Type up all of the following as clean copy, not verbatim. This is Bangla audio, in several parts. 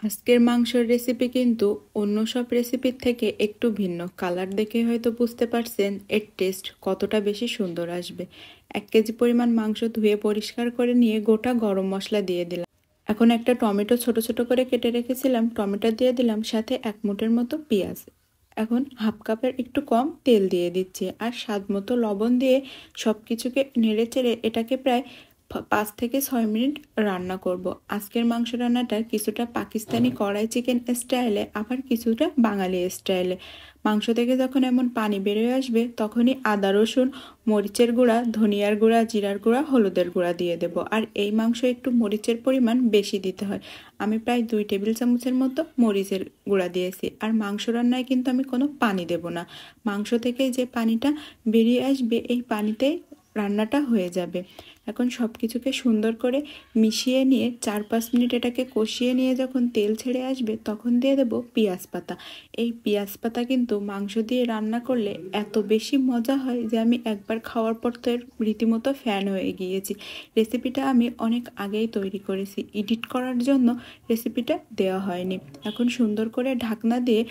আজকের মাংসের রেসিপি কিন্তু অন্য সব রেসিপির থেকে একটু ভিন্ন। কালার দেখে হয়তো বুঝতে পারছেন এর টেস্ট কতটা বেশি সুন্দর আসবে। 1 কেজি পরিমাণ মাংস ধুয়ে পরিষ্কার করে নিয়ে গোটা গরম মশলা দিয়ে দিলাম। এখন একটা টমেটো ছোট ছোট করে কেটে রেখেছিলাম, টমেটো দিয়ে দিলাম, সাথে 1 মুঠের মতো পেঁয়াজ। এখন হাফ কাপের একটু কম তেল দিয়ে দিচ্ছি আর স্বাদ মতো লবণ দিয়ে সব কিছুকে নেড়ে চেড়ে এটাকে প্রায় 5 থেকে 6 মিনিট রান্না করব। আজকের মাংস রান্নাটা কিছুটা পাকিস্তানি কড়াই চিকেন স্টাইলে, আবার কিছুটা বাঙালি স্টাইলে। মাংস থেকে যখন এমন পানি বেরিয়ে আসবে তখনই আদা রসুন, মরিচের গুঁড়া, ধনিয়ার গুঁড়া, জিরার গুঁড়া, হলুদের গুঁড়া দিয়ে দেব। আর এই মাংস একটু মরিচের পরিমাণ বেশি দিতে হয়। আমি প্রায় 2 টেবিল চামচের মতো মরিচের গুঁড়া দিয়েছি। আর মাংস রান্নায় কিন্তু আমি কোনো পানি দেব না। মাংস থেকে যে পানিটা বেরিয়ে আসবে এই পানিতেই রান্নাটা হয়ে যাবে। এখন সব কিছুকে সুন্দর করে মিশিয়ে নিয়ে 4-5 মিনিট এটাকে কষিয়ে নিয়ে যখন তেল ছেড়ে আসবে তখন দিয়ে দেব পেঁয়াজ পাতা। এই পেঁয়াজ পাতা কিন্তু মাংস দিয়ে রান্না করলে এত বেশি মজা হয় যে আমি একবার খাওয়ার পর তো এর রীতিমতো ফ্যান হয়ে গিয়েছি। রেসিপিটা আমি অনেক আগেই তৈরি করেছি, এডিট করার জন্য রেসিপিটা দেওয়া হয়নি। এখন সুন্দর করে ঢাকনা দিয়ে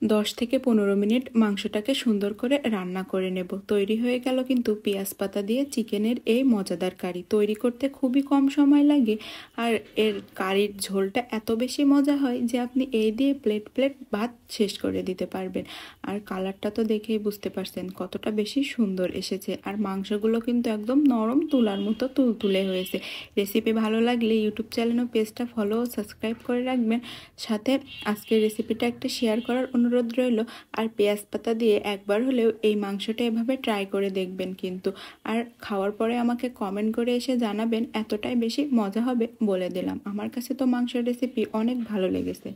10 থেকে 15 মিনিট মাংসটাকে সুন্দর করে রান্না করে নেব। তৈরি হয়ে গেল কিন্তু পেঁয়াজ পাতা দিয়ে চিকেনের এই মজাদার কারি। তৈরি করতে খুবই কম সময় লাগে আর এর কারির ঝোলটা এত বেশি মজা হয় যে আপনি এই দিয়ে প্লেট প্লেট ভাত শেষ করে দিতে পারবেন। আর কালারটা তো দেখেই বুঝতে পারছেন কতটা বেশি সুন্দর এসেছে। আর মাংসগুলো কিন্তু একদম নরম তুলার মতো তুলতুলে হয়েছে। রেসিপি ভালো লাগলে ইউটিউব চ্যানেল ও পেজটা ফলো ও সাবস্ক্রাইব করে রাখবেন। সাথে আজকের রেসিপিটা একটা শেয়ার করার অনুরোধ রইল। আর পেঁয়াজ পাতা দিয়ে একবার হলেও এই মাংসটা এভাবে ট্রাই করে দেখবেন কিন্তু। আর খাওয়ার পরে আমাকে কমেন্ট করে এসে জানাবেন, এতটাই বেশি মজা হবে বলে দিলাম। আমার কাছে তো মাংসের রেসিপি অনেক ভালো লেগেছে।